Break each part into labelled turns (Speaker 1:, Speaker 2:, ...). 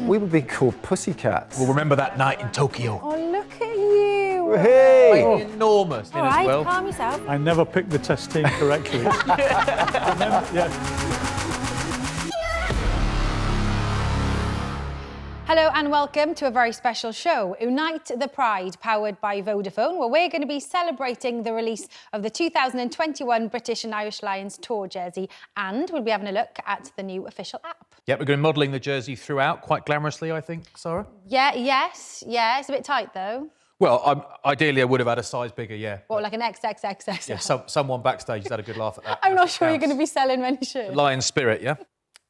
Speaker 1: We would be called pussycats.
Speaker 2: We'll remember that night in Tokyo.
Speaker 3: Oh, look at you.
Speaker 1: Hey!
Speaker 2: Enormous.
Speaker 3: All right, calm yourself.
Speaker 4: I never picked the test team correctly.
Speaker 3: Hello and welcome to a very special show, Unite the Pride, powered by Vodafone, where we're going to be celebrating the release of the 2021 British and Irish Lions tour jersey, and we'll be having a look at the new official app.
Speaker 2: Yeah, we're going to be modelling the jersey throughout, quite glamorously, I think, Sarah.
Speaker 3: Yes, it's a bit tight though.
Speaker 2: Well, ideally I would have had a size bigger, yeah.
Speaker 3: What, like an XXXXL?
Speaker 2: Yeah, someone backstage has had a good laugh at that.
Speaker 3: I'm not sure you're going to be selling many shirts.
Speaker 2: Lion spirit, yeah?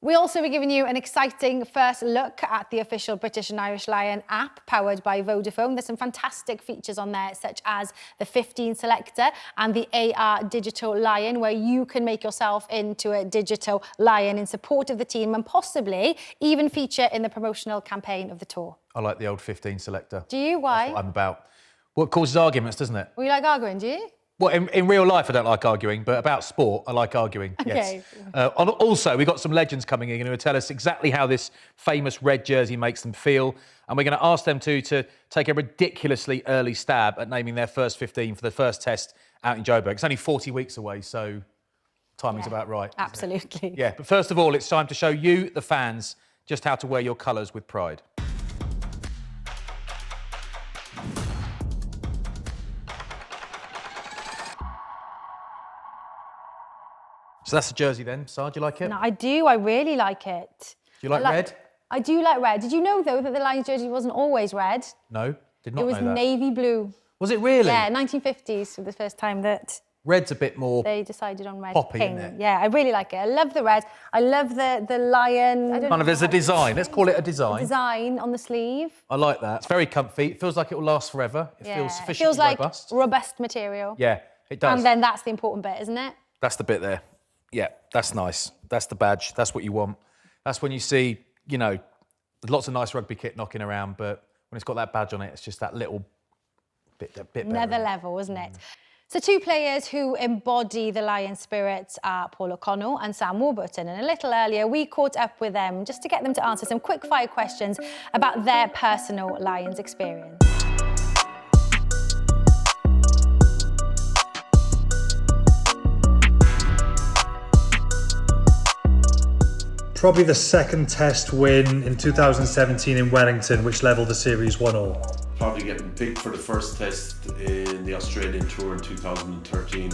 Speaker 3: We'll also be giving you an exciting first look at the official British and Irish Lion app powered by Vodafone. There's some fantastic features on there, such as the 15 selector and the AR digital lion, where you can make yourself into a digital lion in support of the team and possibly even feature in the promotional campaign of the tour.
Speaker 2: I like the old 15 selector.
Speaker 3: Do you? Why?
Speaker 2: That's what I'm about. Well, it causes arguments, doesn't it?
Speaker 3: Well, you like arguing, do you?
Speaker 2: Well, in real life, I don't like arguing, but about sport, I like arguing,
Speaker 3: Okay.
Speaker 2: Yes. Also, we've got some legends coming in who will tell us exactly how this famous red jersey makes them feel, and we're going to ask them to take a ridiculously early stab at naming their first 15 for the first test out in Joburg. It's only 40 weeks away, so timing's about right.
Speaker 3: Absolutely.
Speaker 2: Yeah, but first of all, it's time to show you, the fans, just how to wear your colours with pride. So that's the jersey then. Sarah, do you like it?
Speaker 3: No, I do. I really like it.
Speaker 2: Do you like red?
Speaker 3: I do like red. Did you know, though, that the Lions jersey wasn't always red?
Speaker 2: No, did not know that.
Speaker 3: It was navy blue.
Speaker 2: Was it really?
Speaker 3: Yeah, 1950s for the first time that
Speaker 2: red's a bit more
Speaker 3: they decided on red.
Speaker 2: poppy,
Speaker 3: pink.
Speaker 2: isn't it?
Speaker 3: Yeah, I really like it. I love the red. I love the lion. I don't
Speaker 2: kind of
Speaker 3: know
Speaker 2: as a design. Let's call it a design.
Speaker 3: design on the sleeve.
Speaker 2: I like that. It's very comfy. It feels like it will last forever. It feels sufficiently
Speaker 3: It feels like
Speaker 2: robust.
Speaker 3: robust material.
Speaker 2: Yeah, it does.
Speaker 3: And then that's the important bit, isn't it?
Speaker 2: That's the bit there. Yeah, that's nice. That's the badge. That's what you want. That's when you see, you know, there's lots of nice rugby kit knocking around, but when it's got that badge on it, it's just that little bit better.
Speaker 3: Another level, isn't it? So two players who embody the Lion spirits are Paul O'Connell and Sam Warburton. And a little earlier, we caught up with them just to get them to answer some quick-fire questions about their personal Lions experience.
Speaker 4: Probably the second test win in 2017 in Wellington, which levelled the series 1-1.
Speaker 5: Probably getting picked for the first test in the Australian Tour in 2013.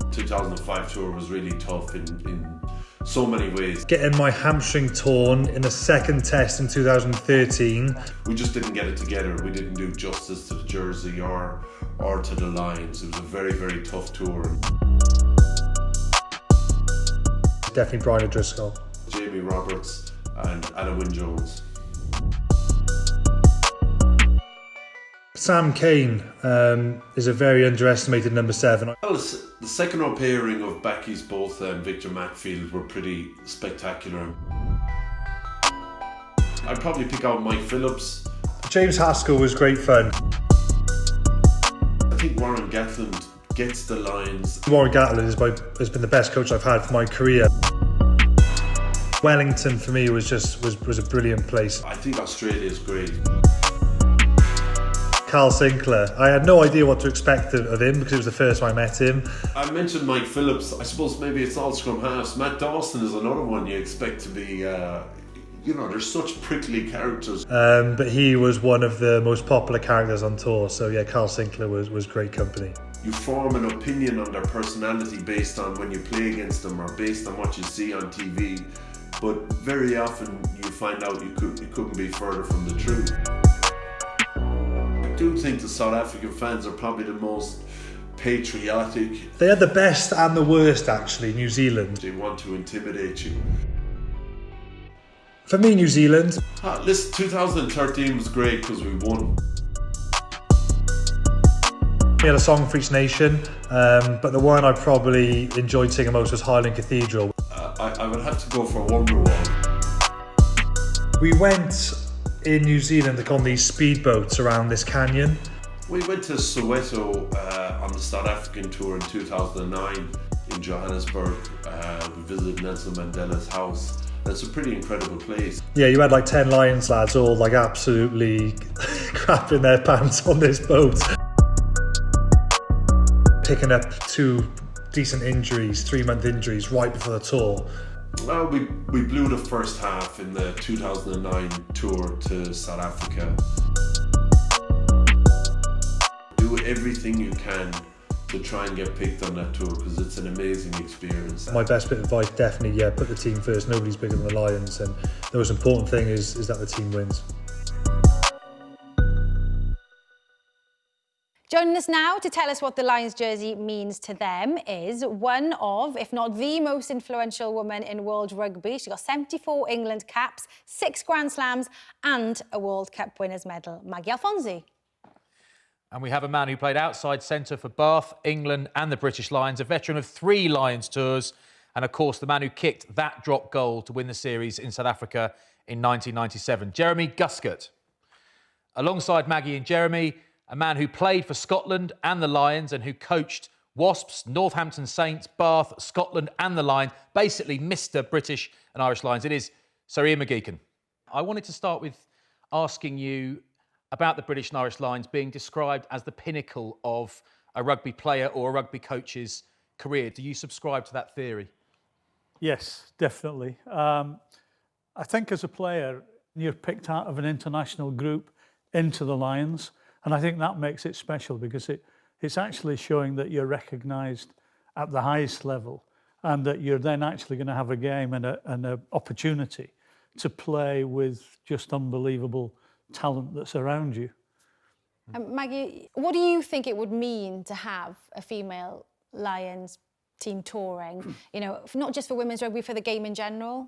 Speaker 5: 2005 Tour was really tough in so many ways.
Speaker 4: Getting my hamstring torn in the second test in 2013.
Speaker 5: We just didn't get it together. We didn't do justice to the jersey or to the Lions. It was a very, very tough tour.
Speaker 4: Definitely Brian O'Driscoll.
Speaker 5: Jamie Roberts and Anna Wynne-Jones.
Speaker 4: Sam Cane is a very underestimated number 7.
Speaker 5: Well, the second row pairing of Backy's both and Victor Matfield were pretty spectacular. I'd probably pick out Mike Phillips.
Speaker 4: James Haskell was great fun.
Speaker 5: I think Warren Gatland gets the Lions.
Speaker 4: Warren Gatland has been the best coach I've had for my career. Wellington for me was a brilliant place.
Speaker 5: I think Australia is great.
Speaker 4: Carl Sinclair, I had no idea what to expect of him because it was the first time I met him.
Speaker 5: I mentioned Mike Phillips. I suppose maybe it's all scrum halves. Matt Dawson is another one you expect to be, they're such prickly characters.
Speaker 4: But he was one of the most popular characters on tour, so yeah, Carl Sinclair was great company.
Speaker 5: You form an opinion on their personality based on when you play against them or based on what you see on TV, but very often you find out it couldn't be further from the truth. I do think the South African fans are probably the most patriotic.
Speaker 4: They had the best and the worst, actually, New Zealand.
Speaker 5: They want to intimidate you.
Speaker 4: For me, New Zealand.
Speaker 5: Listen, 2013 was great because we won.
Speaker 4: We had a song for each nation, but the one I probably enjoyed singing most was Highland Cathedral.
Speaker 5: I would have to go for Wonderwall.
Speaker 4: We went in New Zealand on these speedboats around this canyon.
Speaker 5: We went to Soweto on the South African tour in 2009. in Johannesburg. We visited Nelson Mandela's house. That's a pretty incredible place.
Speaker 4: Yeah, you had like 10 Lions lads all like absolutely crapping their pants on this boat. Picking up 2 decent injuries, 3-month injuries right before the tour.
Speaker 5: Well, we blew the first half in the 2009 tour to South Africa. Do everything you can to try and get picked on that tour because it's an amazing experience.
Speaker 4: My best bit of advice, definitely, yeah, put the team first. Nobody's bigger than the Lions, and the most important thing is that the team wins.
Speaker 3: Joining us now to tell us what the Lions jersey means to them is one of, if not the most influential woman in world rugby. She got 74 England caps, 6 Grand Slams and a World Cup winners medal, Maggie Alphonsi.
Speaker 2: And we have a man who played outside centre for Bath, England and the British Lions, a veteran of 3 Lions tours, and of course the man who kicked that drop goal to win the series in South Africa in 1997, Jeremy Guscott. Alongside Maggie and Jeremy, a man who played for Scotland and the Lions and who coached Wasps, Northampton Saints, Bath, Scotland and the Lions, basically Mr. British and Irish Lions. It is Sir Ian McGeechan. I wanted to start with asking you about the British and Irish Lions being described as the pinnacle of a rugby player or a rugby coach's career. Do you subscribe to that theory?
Speaker 6: Yes, definitely. I think as a player, you're picked out of an international group into the Lions, and I think that makes it special because it's actually showing that you're recognised at the highest level and that you're then actually going to have a game and an opportunity to play with just unbelievable talent that's around you.
Speaker 3: Maggie, what do you think it would mean to have a female Lions team touring? You know, not just for women's rugby, for the game in general?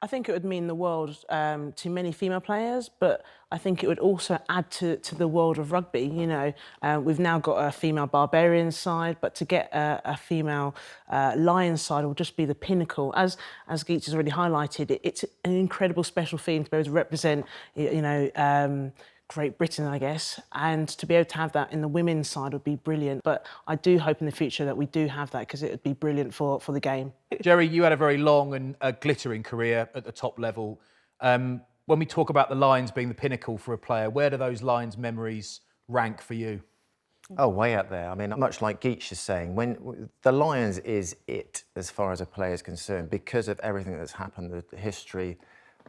Speaker 7: I think it would mean the world to many female players, but I think it would also add to the world of rugby. You know, we've now got a female Barbarians side, but to get a female Lions side will just be the pinnacle. As Geach has already highlighted, it's an incredible special thing to be able to represent, you know, Great Britain, I guess, and to be able to have that in the women's side would be brilliant. But I do hope in the future that we do have that because it would be brilliant for the game.
Speaker 2: Jerry, you had a very long and glittering career at the top level. When we talk about the Lions being the pinnacle for a player, where do those Lions memories rank for you?
Speaker 1: Oh, way up there. I mean, much like Geach is saying, when the Lions is it as far as a player is concerned because of everything that's happened, the history.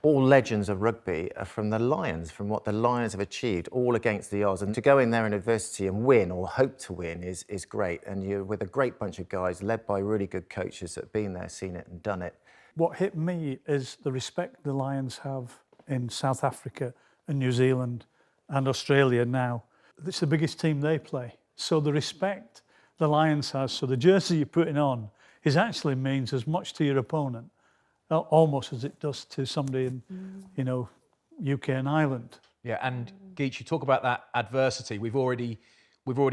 Speaker 1: All legends of rugby are from the Lions, from what the Lions have achieved, all against the odds. And to go in there in adversity and win, or hope to win, is great. And you're with a great bunch of guys, led by really good coaches that have been there, seen it and done it.
Speaker 6: What hit me is the respect the Lions have in South Africa and New Zealand and Australia now. It's the biggest team they play. So the respect the Lions has, so the jersey you're putting on is actually means as much to your opponent almost as it does to somebody in, you know, UK and Ireland.
Speaker 2: Yeah, and Geach, you talk about that adversity. We've already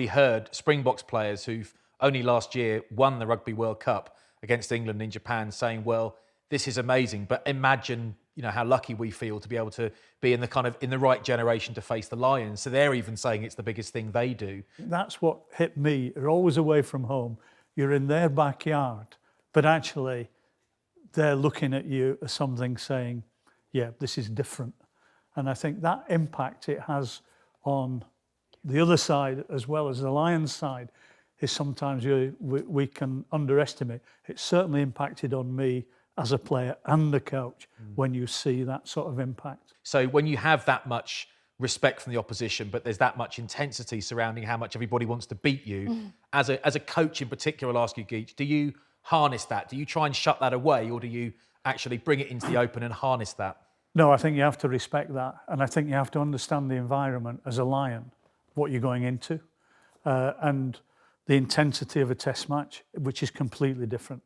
Speaker 2: heard Springboks players who've only last year won the Rugby World Cup against England in Japan saying, well, this is amazing, but imagine, you know, how lucky we feel to be able to be in the right generation to face the Lions. So they're even saying it's the biggest thing they do.
Speaker 6: That's what hit me. You're always away from home. You're in their backyard, but actually they're looking at you as something saying, yeah, this is different. And I think that impact it has on the other side as well as the Lions side is sometimes we can underestimate. It's certainly impacted on me as a player and a coach when you see that sort of impact.
Speaker 2: So when you have that much respect from the opposition, but there's that much intensity surrounding how much everybody wants to beat you, as a coach in particular, I'll ask you, Geach, do you harness that? Do you try and shut that away, or do you actually bring it into the open and harness that?
Speaker 6: No, I think you have to respect that. And I think you have to understand the environment as a Lion, what you're going into, and the intensity of a test match, which is completely different.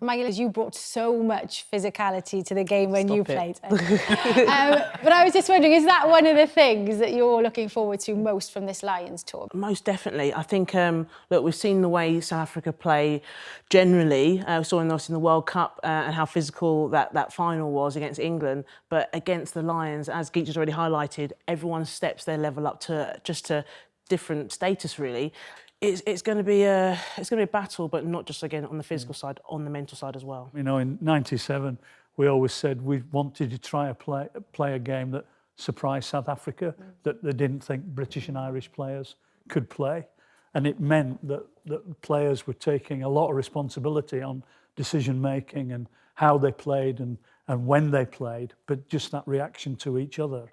Speaker 3: Maggie, you brought so much physicality to the game when you played. But I was just wondering, is that one of the things that you're looking forward to most from this Lions tour?
Speaker 7: Most definitely. I think, look, we've seen the way South Africa play generally. We saw in the World Cup and how physical that final was against England. But against the Lions, as Geach has already highlighted, everyone steps their level up to different status, really. It's going to be a battle, but not just again on the physical side, on the mental side as well.
Speaker 6: You know, in '97, we always said we wanted to try play a game that surprised South Africa, that they didn't think British and Irish players could play, and it meant that players were taking a lot of responsibility on decision making and how they played and when they played, but just that reaction to each other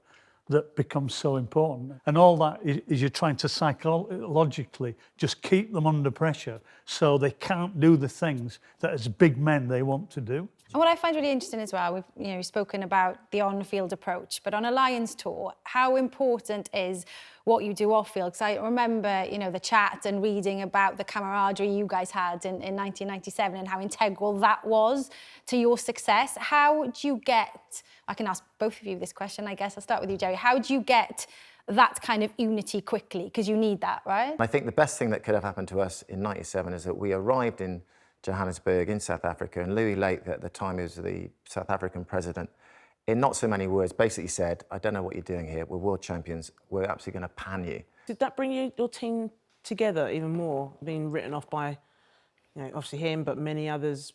Speaker 6: that becomes so important. And all that is you're trying to psychologically just keep them under pressure so they can't do the things that as big men they want to do.
Speaker 3: And what I find really interesting as well, we've spoken about the on-field approach, but on a Lions tour, how important is what you do off-field? Because I remember, the chat and reading about the camaraderie you guys had in 1997 and how integral that was to your success. How do you get, I can ask both of you this question, I guess. I'll start with you, Jerry. How do you get that kind of unity quickly? Because you need that, right?
Speaker 1: I think the best thing that could have happened to us in '97 is that we arrived in Johannesburg in South Africa, and Louis Lake, at the time he was the South African president, in not so many words basically said, I don't know what you're doing here, we're world champions, we're absolutely going to pan you.
Speaker 7: Did that bring your team together even more, being written off by, obviously him, but many others?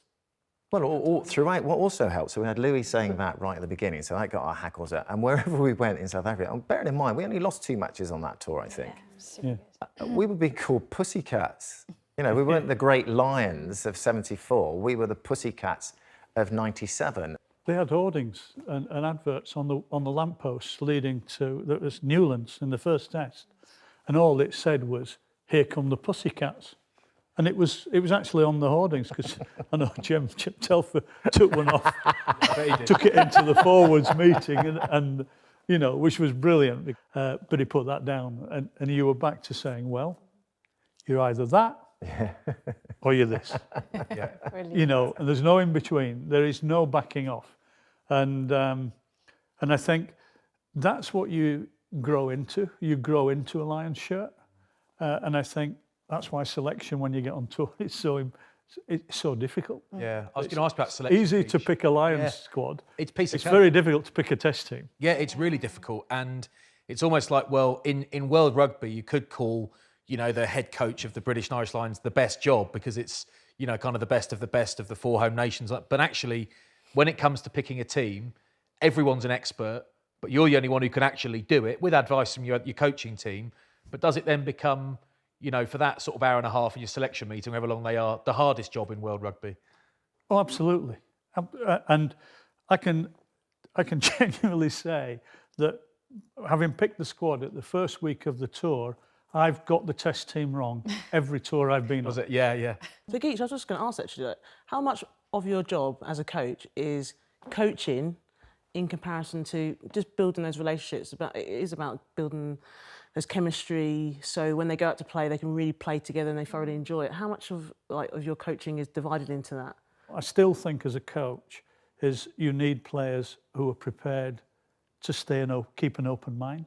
Speaker 1: Well, all throughout, what also helped, so we had Louis saying that right at the beginning, so that got our hackles out. And wherever we went in South Africa, and bearing in mind, we only lost 2 matches on that tour, I think.
Speaker 3: Yeah.
Speaker 1: We were being called pussycats. We weren't the great Lions of '74, we were the pussycats of '97.
Speaker 6: They had hoardings and adverts on the lampposts leading to, there was Newlands in the first test, and all it said was, here come the pussycats. And it was actually on the hoardings, because I know Chip Telfer took one off, took it into the forwards meeting, and which was brilliant. But he put that down, and you were back to saying, well, you're either that or you're this.
Speaker 2: Yeah.
Speaker 6: And there's no in between. There is no backing off, and I think that's what you grow into. You grow into a Lions shirt, and I think that's why selection when you get on tour is so difficult.
Speaker 2: Yeah, I was going to ask about selection.
Speaker 6: Easy to pick a Lions squad.
Speaker 2: It's piece of
Speaker 6: It's
Speaker 2: cake.
Speaker 6: very difficult to pick a test team.
Speaker 2: Yeah, it's really difficult, and it's almost like, well, in World Rugby, you could call the head coach of the British and Irish Lions the best job, because it's kind of the best of the 4 home nations. But actually, when it comes to picking a team, everyone's an expert, but you're the only one who can actually do it with advice from your coaching team. But does it then become, for that sort of hour and a half in your selection meeting, however long they are, the hardest job in World Rugby?
Speaker 6: Oh, absolutely. And I can genuinely say that having picked the squad at the first week of the tour, I've got the test team wrong every tour I've been on.
Speaker 2: Was it? Yeah.
Speaker 7: So, Geech, I was just going to ask actually, how much of your job as a coach is coaching in comparison to just building those relationships? It is about building there's chemistry, so when they go out to play, they can really play together and they thoroughly enjoy it. How much of your coaching is divided into that?
Speaker 6: I still think as a coach is you need players who are prepared to stay and keep an open mind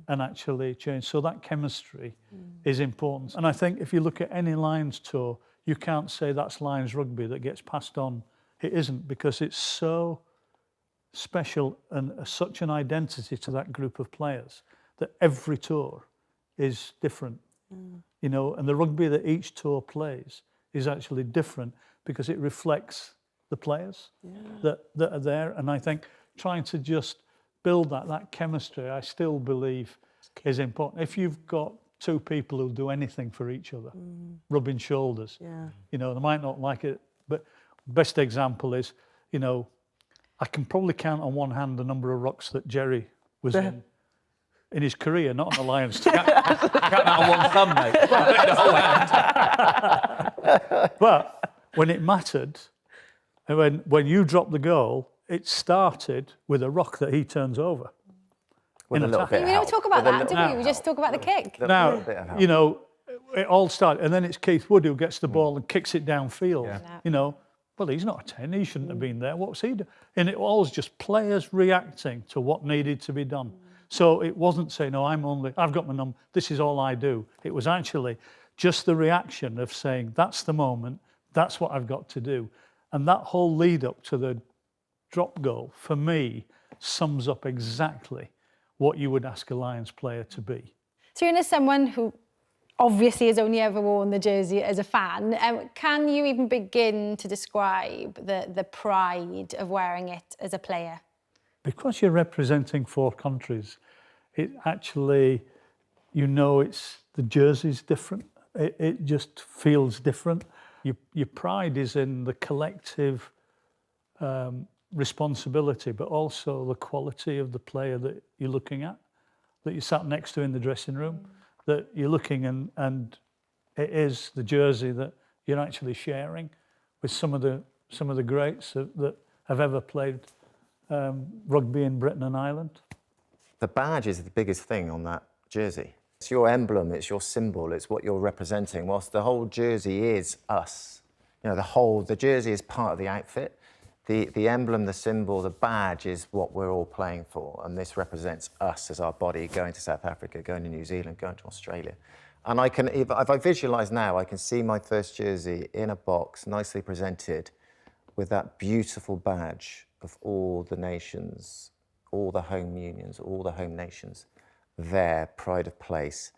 Speaker 6: and actually change. So that chemistry is important. And I think if you look at any Lions tour, you can't say that's Lions rugby that gets passed on. It isn't, because it's so special and such an identity to that group of players that every tour is different, and the rugby that each tour plays is actually different because it reflects the players that are there. And I think trying to just build that chemistry, I still believe is important. If you've got 2 people who do anything for each other, rubbing shoulders, they might not like it, but best example is, I can probably count on one hand the number of rocks that Jerry was in his career, not on the Lions team.
Speaker 2: Count that on one thumb, mate. The whole hand.
Speaker 6: But when it mattered, and when you dropped the goal, it started with a rock that he turns over.
Speaker 1: With a little bit of
Speaker 3: We don't
Speaker 1: help.
Speaker 3: talk about
Speaker 1: With a
Speaker 3: that, do
Speaker 1: little
Speaker 3: we? We just talk about the kick.
Speaker 6: Now,
Speaker 1: little bit of help.
Speaker 6: it all started, and then it's Keith Wood who gets the ball and kicks it downfield. Well, he's not a 10, he shouldn't have been there. What's he doing? And it was just players reacting to what needed to be done. So it wasn't saying, no, I've got my number, this is all I do. It was actually just the reaction of saying, that's the moment, that's what I've got to do. And that whole lead up to the drop goal, for me, sums up exactly what you would ask a Lions player to be.
Speaker 3: So you're someone who obviously has only ever worn the jersey as a fan. Can you even begin to describe the pride of wearing it as a player?
Speaker 6: Because you're representing 4 countries, it actually, the jersey's different. It just feels different. Your pride is in the collective responsibility, but also the quality of the player that you're looking at, that you sat next to in the dressing room, that you're looking and it is the jersey that you're actually sharing with some of the greats that have ever played rugby in Britain and Ireland. The
Speaker 1: badge is the biggest thing on that jersey. It's your emblem, it's your symbol, it's what you're representing, whilst the whole jersey is us. The jersey is part of the outfit. The emblem, the symbol, the badge is what we're all playing for, and this represents us as our body going to South Africa, going to New Zealand, going to Australia. And if I visualise now, I can see my first jersey in a box, nicely presented, with that beautiful badge of all the nations, all the home unions, all the home nations, their pride of place,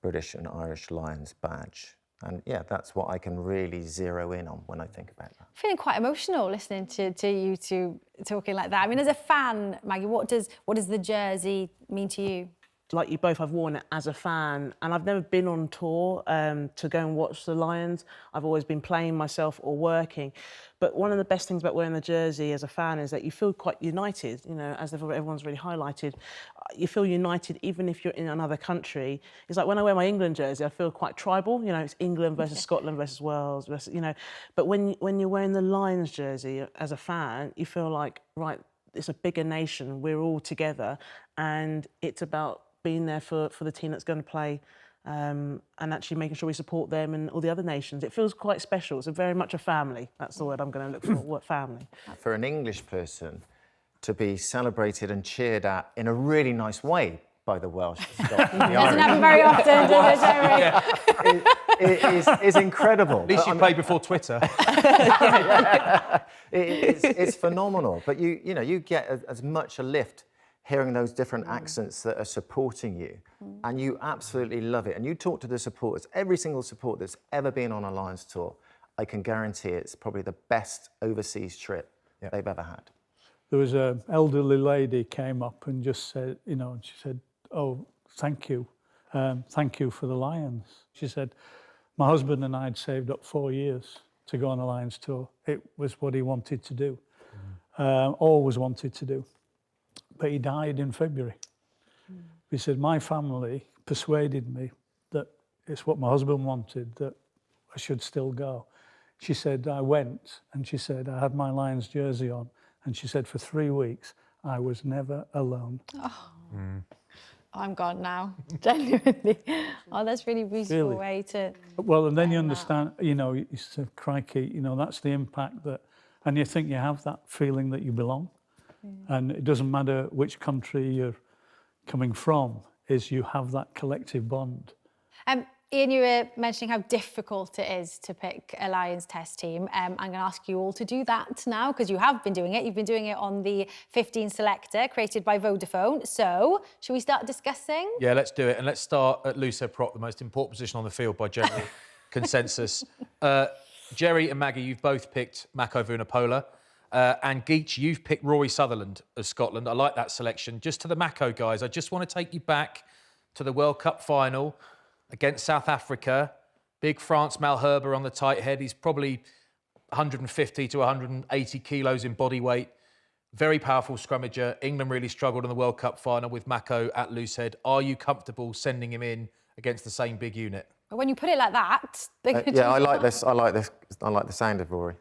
Speaker 1: British and Irish Lions badge. And yeah, that's what I can really zero in on when I think about that.
Speaker 3: Feeling quite emotional listening to you two talking like that. I mean, as a fan, Maggie, what does the jersey mean to you?
Speaker 7: Like you both, I've worn it as a fan, and I've never been on tour to go and watch the Lions. I've always been playing myself or working. But one of the best things about wearing the jersey as a fan is that you feel quite united, as everyone's really highlighted. You feel united even if you're in another country. It's like when I wear my England jersey, I feel quite tribal. It's England versus Scotland versus Wales, But when you're wearing the Lions jersey as a fan, you feel like, right, it's a bigger nation, we're all together, and it's about being there for the team that's going to play and actually making sure we support them and all the other nations. It feels quite special. It's very much a family. That's the word I'm going to look for, family.
Speaker 1: For an English person to be celebrated and cheered at in a really nice way by the Welsh, the Scots, the Irish.
Speaker 3: Doesn't happen very often, does it, Jerry?
Speaker 1: It is incredible.
Speaker 2: At least you played before Twitter.
Speaker 1: It's phenomenal. But you get as much a lift hearing those different accents that are supporting you, and you absolutely love it. And you talk to the supporters, every single supporter that's ever been on a Lions tour, I can guarantee it's probably the best overseas trip they've ever had.
Speaker 6: There was an elderly lady came up and just said, and she said, "Oh, thank you for the Lions." She said, "My husband and I had saved up 4 years to go on a Lions tour. It was what he wanted to do, always wanted to do. But he died in February." He said, "My family persuaded me that it's what my husband wanted, that I should still go." She said, "I went," and she said, "I had my Lions jersey on," and she said, "For 3 weeks, I was never alone."
Speaker 3: Oh. I'm gone now, genuinely. Oh, that's really beautiful way to...
Speaker 6: Well, and then you understand, you say, crikey, that's the impact that... And you think you have that feeling that you belong. And it doesn't matter which country you're coming from, is you have that collective bond.
Speaker 3: Ian, you were mentioning how difficult it is to pick a Lions test team. I'm going to ask you all to do that now, because you have been doing it. You've been doing it on the 15 selector created by Vodafone. So, should we start discussing?
Speaker 2: Yeah, let's do it. And let's start at loose head prop, the most important position on the field by general consensus. Jerry and Maggie, you've both picked Mako Vunipola. And Geech, you've picked Rory Sutherland of Scotland. I like that selection. Just to the Mako guys, I just want to take you back to the World Cup final against South Africa. Big France Malherbe on the tight head. He's probably 150 to 180 kilos in body weight. Very powerful scrummager. England really struggled in the World Cup final with Mako at loose head. Are you comfortable sending him in against the same big unit?
Speaker 3: When you put it like that...
Speaker 1: I like this. I like the sound of Rory.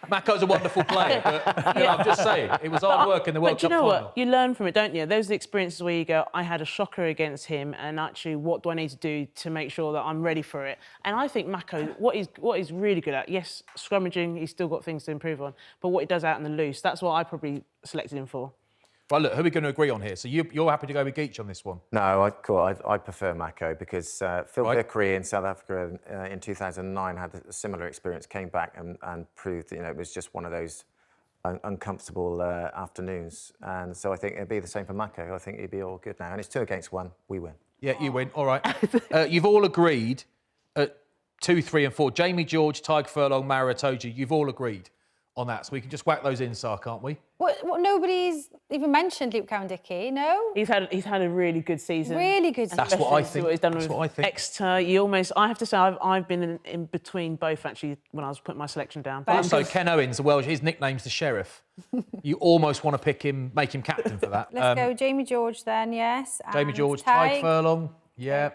Speaker 2: Mako's a wonderful player, but I'm just saying, it was hard work in the World Cup final.
Speaker 7: But you know what? You learn from it, don't you? Those are the experiences where you go, I had a shocker against him, and actually, what do I need to do to make sure that I'm ready for it? And I think Mako, what he's really good at, yes, scrummaging, he's still got things to improve on, but what he does out in the loose, that's what I probably selected him for.
Speaker 2: Right, look, who are we going to agree on here? So you're happy to go with Geech on this one?
Speaker 1: No, I prefer Mako because Phil Vickery in South Africa in 2009 had a similar experience, came back and proved it was just one of those uncomfortable afternoons. And so I think it'd be the same for Mako. I think he'd be all good now. And it's 2 against 1, we win.
Speaker 2: Yeah, you win. All right. You've all agreed at 2, 3 and 4. Jamie George, Tyke Furlong, Mara Itoje, you've all agreed on that. So we can just whack those in, Sar, can't we?
Speaker 3: What, nobody's even mentioned Luke Cowan-Dickie, no?
Speaker 7: He's had a really good season.
Speaker 3: Really good season.
Speaker 2: That's what I think.
Speaker 7: What he's done
Speaker 2: That's
Speaker 7: with
Speaker 2: what I think.
Speaker 7: Exeter. I have to say, I've been in between both, actually, when I was putting my selection down. But
Speaker 2: Also, Ken Owens, the Welsh, his nickname's the Sheriff. You almost want to pick him, make him captain for that.
Speaker 3: Let's go Jamie George then, yes.
Speaker 2: Jamie
Speaker 3: and
Speaker 2: George,
Speaker 3: Tyke.
Speaker 2: Tyke Furlong, yeah.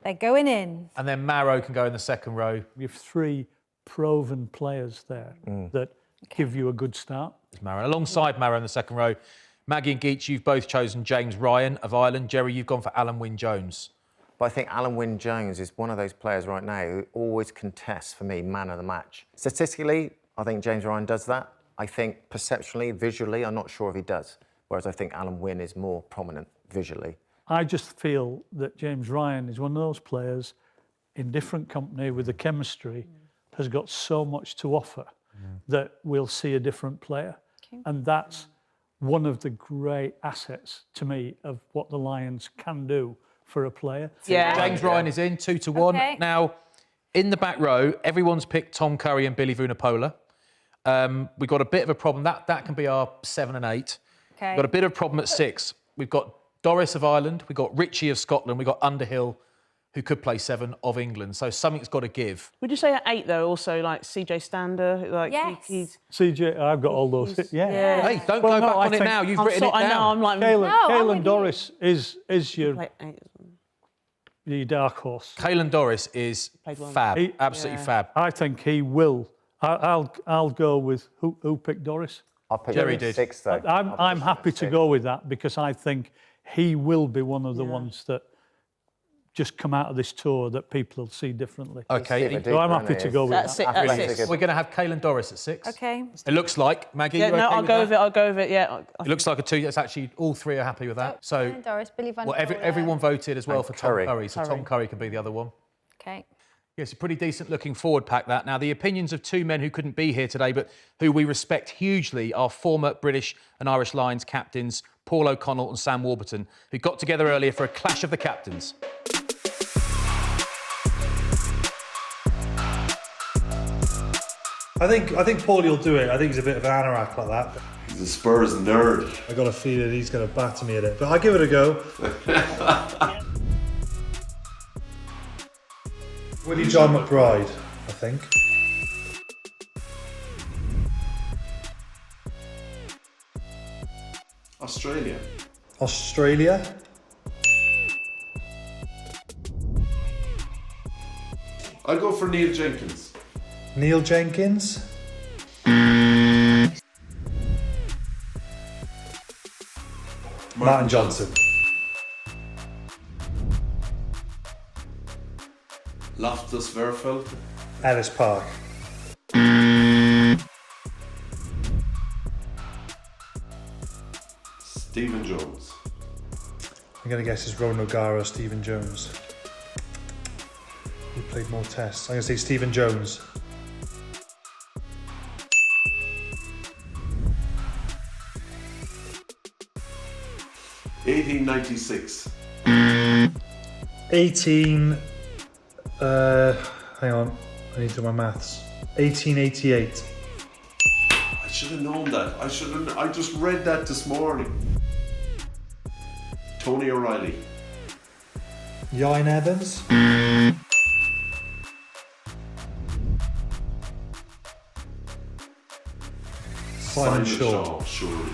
Speaker 3: They're going in.
Speaker 2: And then Maro can go in the second row.
Speaker 6: You have 3 proven players there that give you a good start.
Speaker 2: Maro. Alongside Maro in the second row, Maggie and Geach, you've both chosen James Ryan of Ireland. Jerry, you've gone for Alan Wynne-Jones.
Speaker 1: But I think Alan Wynne-Jones is one of those players right now who always contests, for me, man of the match. Statistically, I think James Ryan does that. I think perceptually, visually, I'm not sure if he does. Whereas I think Alan Wynne is more prominent visually.
Speaker 6: I just feel that James Ryan is one of those players in different company with the chemistry, has got so much to offer that we'll see a different player.
Speaker 3: Okay.
Speaker 6: And that's one of the great assets to me of what the Lions can do for a player.
Speaker 7: Yeah.
Speaker 2: James Ryan is in, 2 to 1.
Speaker 3: Okay.
Speaker 2: Now, in the back row, everyone's picked Tom Curry and Billy Vunipola. We've got a bit of a problem. That can be our 7 and 8.
Speaker 3: Okay.
Speaker 2: We've got a bit of a problem at 6. We've got Doris of Ireland, we've got Richie of Scotland, we've got Underhill, who could play 7 of England. So something's got to give.
Speaker 7: would you say at 8 though? Also, like CJ Stander, like
Speaker 3: Yes.
Speaker 7: he's
Speaker 6: CJ, I've got all those. Yeah.
Speaker 2: Hey, don't
Speaker 6: Well,
Speaker 2: go
Speaker 6: no,
Speaker 2: back
Speaker 6: I
Speaker 2: on it
Speaker 6: think-
Speaker 2: now. You've written it
Speaker 7: I
Speaker 2: down.
Speaker 7: know. I'm like
Speaker 3: No, I'm
Speaker 6: Caelan
Speaker 3: with you.
Speaker 6: Doris is your
Speaker 7: like 8.
Speaker 6: dark horse.
Speaker 2: Caelan Doris is
Speaker 7: Played well.
Speaker 2: fab,
Speaker 6: He-
Speaker 2: absolutely
Speaker 7: Yeah.
Speaker 2: fab.
Speaker 6: I think he will. I'll go with who picked Doris.
Speaker 1: I'll pick
Speaker 2: Jerry
Speaker 1: him
Speaker 2: did.
Speaker 1: 6, though.
Speaker 6: I'm happy to go with that because I think he will be one of the ones that just come out of this tour that people will see differently.
Speaker 2: Okay,
Speaker 6: So I'm happy to go with
Speaker 7: That's
Speaker 6: that.
Speaker 7: it. That's 6.
Speaker 2: we're going to have Caelan Doris at 6.
Speaker 3: Okay.
Speaker 2: It looks like, Maggie,
Speaker 7: Yeah,
Speaker 2: you okay
Speaker 7: no, I'll
Speaker 2: with
Speaker 7: go
Speaker 2: that?
Speaker 7: with it. I'll go with it. Yeah.
Speaker 2: It looks like a 2. That's actually, all 3 are happy with that. So,
Speaker 3: Doris, Billy Van
Speaker 2: well,
Speaker 3: Polen.
Speaker 2: everyone voted as well
Speaker 1: And
Speaker 2: for
Speaker 1: Curry.
Speaker 2: Tom Curry. So Tom Curry can be the other one.
Speaker 3: Okay.
Speaker 2: Yes, a pretty decent looking forward pack, that. Now, the opinions of 2 men who couldn't be here today, but who we respect hugely, are former British and Irish Lions captains Paul O'Connell and Sam Warburton, who got together earlier for a clash of the captains.
Speaker 4: I think Paulie will do it. I think he's a bit of an anorak like that.
Speaker 5: He's a Spurs nerd.
Speaker 4: I got a feeling he's going to batter me at it, but I'll give it a go. Willie John McBride, I think.
Speaker 5: Australia.
Speaker 4: Australia.
Speaker 5: I'll go for Neil Jenkins.
Speaker 4: Neil Jenkins. Martin Johnson.
Speaker 5: Loftus Verfeld.
Speaker 4: Ellis Park.
Speaker 5: Stephen Jones.
Speaker 4: I'm going to guess it's Ronan O'Gara or Stephen Jones. Who played more tests? I'm going to say Stephen Jones.
Speaker 5: (1896).
Speaker 4: 18. Hang on. I need to do my maths. 1888.
Speaker 5: I should have known that. I just read that this morning. Tony O'Reilly.
Speaker 4: Ian Evans. Simon Shaw.
Speaker 5: Surely.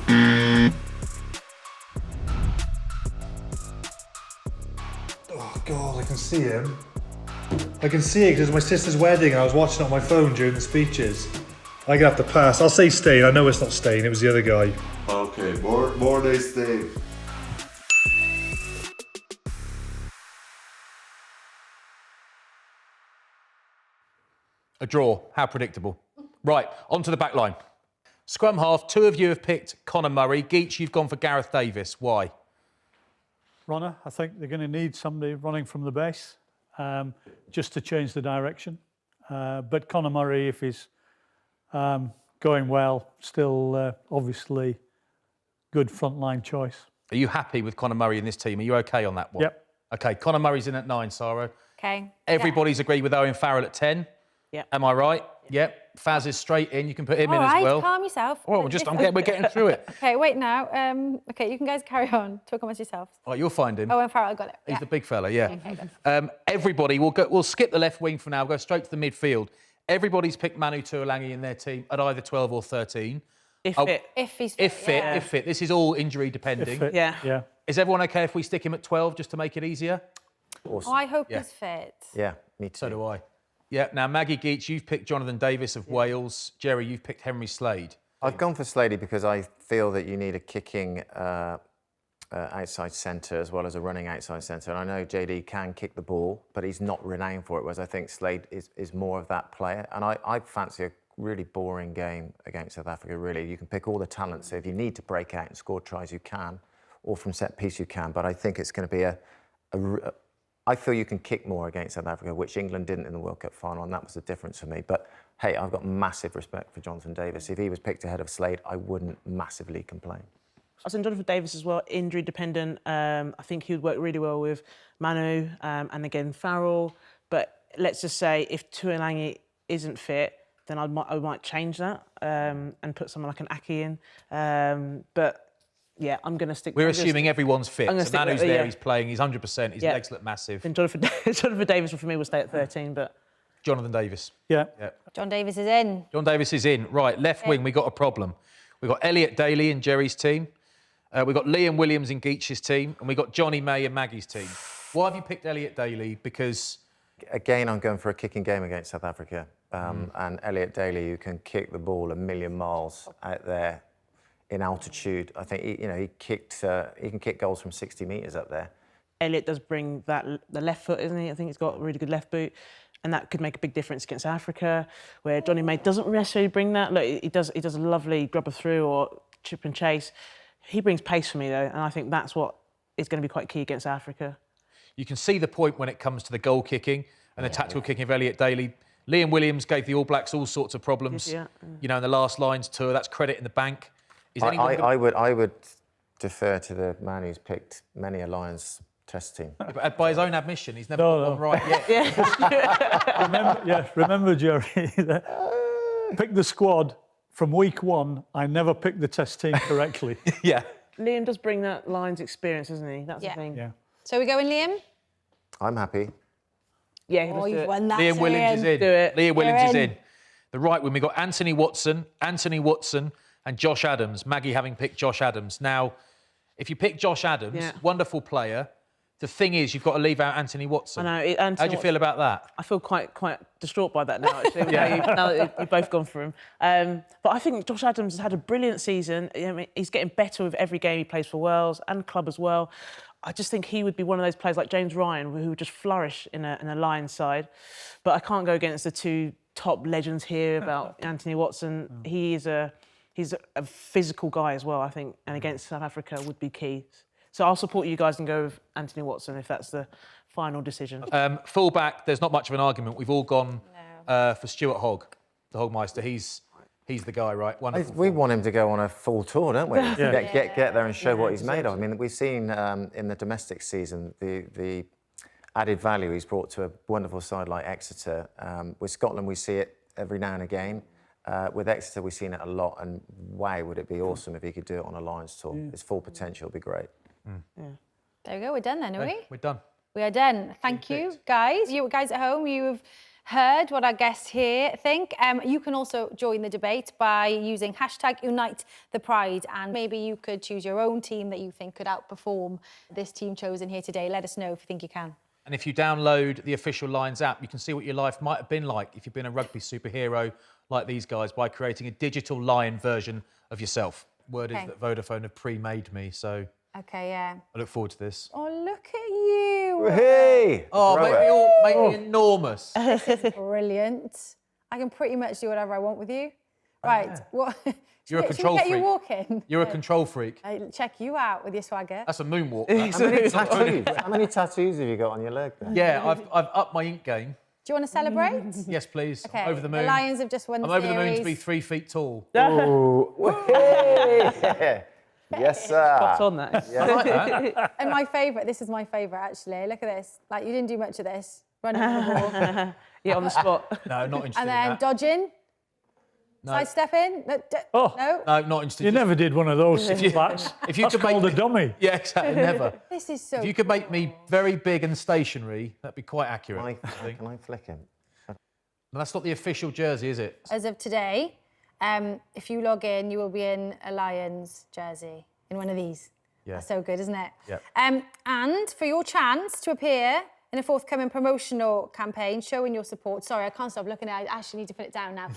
Speaker 4: Oh God, I can see him. I can see it because it was my sister's wedding and I was watching it on my phone during the speeches. I'm gonna have to pass. I'll say Stain. I know it's not Stain. It was the other guy.
Speaker 5: Okay, more they stay.
Speaker 2: A draw. How predictable. Right, on to the back line. Scrum half, 2 of you have picked Conor Murray. Geach, you've gone for Gareth Davis. Why?
Speaker 6: Runner, I think they're going to need somebody running from the base just to change the direction. But Conor Murray, if he's going well, still obviously good frontline choice.
Speaker 2: Are you happy with Conor Murray in this team? Are you okay on that one?
Speaker 6: Yep.
Speaker 2: Okay, Conor Murray's in at 9, Sarah.
Speaker 3: Okay.
Speaker 2: Everybody's agreed with Owen Farrell at 10.
Speaker 7: Yeah.
Speaker 2: Am I right? Yep. Faz is straight in. You can put him
Speaker 3: All
Speaker 2: in
Speaker 3: right,
Speaker 2: as well.
Speaker 3: calm yourself.
Speaker 2: Well, we're getting through it.
Speaker 3: Okay, wait now. Okay, you can guys carry on. Talk amongst yourselves.
Speaker 2: All right, you'll find him.
Speaker 3: Owen Farrell, got it.
Speaker 2: He's
Speaker 3: Yeah.
Speaker 2: the big fella, yeah. Everybody, we'll skip the left wing for now, go straight to the midfield. Everybody's picked Manu Tuolangi in their team at either 12 or 13.
Speaker 7: If fit.
Speaker 3: If he's fit.
Speaker 2: If fit. This is all injury depending.
Speaker 6: Fit,
Speaker 7: Yeah.
Speaker 6: Yeah.
Speaker 2: Is everyone okay if we stick him at 12 just to make it easier?
Speaker 1: Awesome.
Speaker 3: Oh, I hope
Speaker 2: Yeah.
Speaker 3: he's fit.
Speaker 1: Yeah, me too.
Speaker 2: So do I. Yeah, now Maggie Geach, you've picked Jonathan Davis of Wales. Jerry, you've picked Henry Slade.
Speaker 1: I've gone for Slady because I feel that you need a kicking outside centre as well as a running outside centre. And I know JD can kick the ball, but he's not renowned for it, whereas I think Slade is more of that player. And I fancy a really boring game against South Africa, really. You can pick all the talents. So if you need to break out and score tries, you can, or from set piece, you can. But I think it's going to be I feel you can kick more against South Africa, which England didn't in the World Cup final, and that was the difference for me. But hey, I've got massive respect for Jonathan Davis. If he was picked ahead of Slade, I wouldn't massively complain.
Speaker 7: I was in Jonathan Davis as well, injury dependent. I think he would work really well with Manu and again Farrell. But let's just say if Tuolangi isn't fit, then I might change that and put someone like an Aki in. But yeah, I'm going to stick.
Speaker 2: We're assuming everyone's fit.
Speaker 7: I'm gonna
Speaker 2: So
Speaker 7: stick
Speaker 2: Manu's
Speaker 7: with-
Speaker 2: there,
Speaker 7: yeah.
Speaker 2: he's playing, he's 100%, his
Speaker 7: Yeah.
Speaker 2: legs look massive.
Speaker 7: Then Jonathan Davis for me will stay at 13, but
Speaker 2: Jonathan Davis.
Speaker 6: Yeah.
Speaker 3: John Davis is in.
Speaker 2: John Davis is in. Right, left wing, we got a problem. We've got Elliot Daly in Jerry's team. We've got Liam Williams in Geach's team. And we've got Johnny May in Maggie's team. Why have you picked Elliot Daly? Because...
Speaker 1: Again, I'm going for a kicking game against South Africa. And Elliot Daly, who can kick the ball a million miles out there in altitude. I think he can kick goals from 60 metres up there.
Speaker 7: Elliot does bring the left foot, isn't he? I think he's got a really good left boot, and that could make a big difference against Africa, where Johnny May doesn't necessarily bring that. Look, he does a lovely grubber through or chip and chase. He brings pace for me though, and I think that's what is going to be quite key against Africa.
Speaker 2: You can see the point when it comes to the goal kicking and the tactical kicking of Elliot Daly. Liam Williams gave the All Blacks all sorts of problems.
Speaker 7: Yeah.
Speaker 2: You know, in the last Lions tour, that's credit in the bank. Is anyone
Speaker 1: I would defer to the man who's picked many a Lions test team.
Speaker 2: by his own admission, he's never
Speaker 6: No,
Speaker 2: got
Speaker 6: no.
Speaker 2: one right yet.
Speaker 6: Remember, Jerry, pick the squad. From week one, I never picked the test team correctly.
Speaker 2: Yeah.
Speaker 7: Liam does bring that Lions experience, doesn't he? That's
Speaker 3: Yeah.
Speaker 7: the thing.
Speaker 6: Yeah.
Speaker 3: So we going Liam?
Speaker 1: I'm happy.
Speaker 7: Yeah,
Speaker 3: Oh,
Speaker 7: let's do
Speaker 3: you've
Speaker 7: it.
Speaker 3: won that.
Speaker 2: Liam
Speaker 3: Sir
Speaker 2: Williams is
Speaker 3: Ian.
Speaker 2: in.
Speaker 7: Do it.
Speaker 2: Liam Williams is
Speaker 3: in.
Speaker 2: in. The right wing, we've got Anthony Watson, and Josh Adams. Maggie having picked Josh Adams. Now, if you pick Josh Adams,
Speaker 7: Yeah.
Speaker 2: wonderful player. The thing is, you've got to leave out Anthony Watson.
Speaker 7: I know.
Speaker 2: How do you feel about that?
Speaker 7: I feel quite distraught by that now, actually. Now that you've both gone for him. But I think Josh Adams has had a brilliant season. I mean, he's getting better with every game he plays for Wales and club as well. I just think he would be one of those players like James Ryan who would just flourish in a Lions side. But I can't go against the two top legends here about Anthony Watson. He's a physical guy as well, I think, and against South Africa would be key. So I'll support you guys and go with Anthony Watson if that's the final decision.
Speaker 2: Full back, there's not much of an argument. We've all gone for Stuart Hogg, the Hogmeister. He's the guy, right? Wonderful.
Speaker 1: We want him to go on a full tour, don't we?
Speaker 6: Yeah.
Speaker 1: Get there and show what he's made of. I mean, we've seen in the domestic season the added value he's brought to a wonderful side like Exeter. With Scotland, we see it every now and again. With Exeter, we've seen it a lot, and wow, would it be awesome if he could do it on a Lions tour. His full potential would be great.
Speaker 3: There we go. We're done then, are we?
Speaker 2: We're done.
Speaker 3: We are done. Thank you, guys. You guys at home, you've heard what our guests here think. You can also join the debate by using #UniteThePride, and maybe you could choose your own team that you think could outperform this team chosen here today. Let us know if you think you can.
Speaker 2: And if you download the official Lions app, you can see what your life might have been like if you've been a rugby superhero like these guys by creating a digital Lion version of yourself. Word is that Vodafone have pre-made me, so
Speaker 3: Okay, yeah.
Speaker 2: I look forward to this.
Speaker 3: Oh, look at you.
Speaker 1: Hey!
Speaker 2: Oh, make me enormous.
Speaker 3: Brilliant. I can pretty much do whatever I want with you. Right, what?
Speaker 2: You're a
Speaker 3: Should
Speaker 2: control
Speaker 3: we get
Speaker 2: freak.
Speaker 3: you walking?
Speaker 2: You're a control freak.
Speaker 3: I check you out with your swagger.
Speaker 2: That's a moonwalk.
Speaker 1: How many tattoos have you got on your leg then?
Speaker 2: Yeah, I've upped my ink game.
Speaker 3: Do you want to celebrate?
Speaker 2: Yes, please.
Speaker 3: Okay.
Speaker 2: I'm over the moon.
Speaker 3: The Lions have just won the
Speaker 2: I'm over
Speaker 3: series.
Speaker 2: the moon to be 3 feet tall.
Speaker 1: Oh, hey! Yes, sir.
Speaker 7: Spot on that.
Speaker 1: Yeah.
Speaker 2: I like that.
Speaker 3: And my favourite, this is my favourite actually. Look at this. Like, you didn't do much of this. Running on the ball.
Speaker 7: Yeah, on the spot.
Speaker 2: No, not interested
Speaker 3: And
Speaker 2: in
Speaker 3: then
Speaker 2: that.
Speaker 3: dodging.
Speaker 2: No.
Speaker 3: Sidestepping. No.
Speaker 6: Oh.
Speaker 3: No.
Speaker 2: No, not interested.
Speaker 6: You never did one of those flats.
Speaker 2: If you
Speaker 6: That's
Speaker 2: could make
Speaker 6: called a
Speaker 2: me-
Speaker 6: dummy.
Speaker 2: Yeah, exactly. Never.
Speaker 3: This is so.
Speaker 2: If you could make me very big and stationary, that'd be quite accurate.
Speaker 1: Can I flick him?
Speaker 2: No, that's not the official jersey, is it?
Speaker 3: As of today, if you log in, you will be in a Lions jersey, in one of these.
Speaker 2: Yeah.
Speaker 3: That's so good, isn't it?
Speaker 2: Yep.
Speaker 3: And for your chance to appear in a forthcoming promotional campaign showing your support, sorry, I can't stop looking at it, I actually need to put it down now.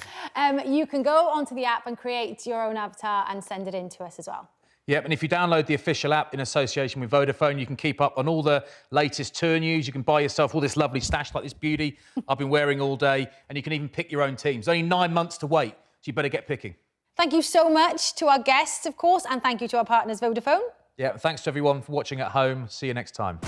Speaker 3: You can go onto the app and create your own avatar and send it in to us as well.
Speaker 2: Yep, and if you download the official app in association with Vodafone, you can keep up on all the latest tour news. You can buy yourself all this lovely stash like this beauty I've been wearing all day, and you can even pick your own teams. Only 9 months to wait, so you better get picking.
Speaker 3: Thank you so much to our guests, of course, and thank you to our partners, Vodafone.
Speaker 2: Yeah, thanks to everyone for watching at home. See you next time.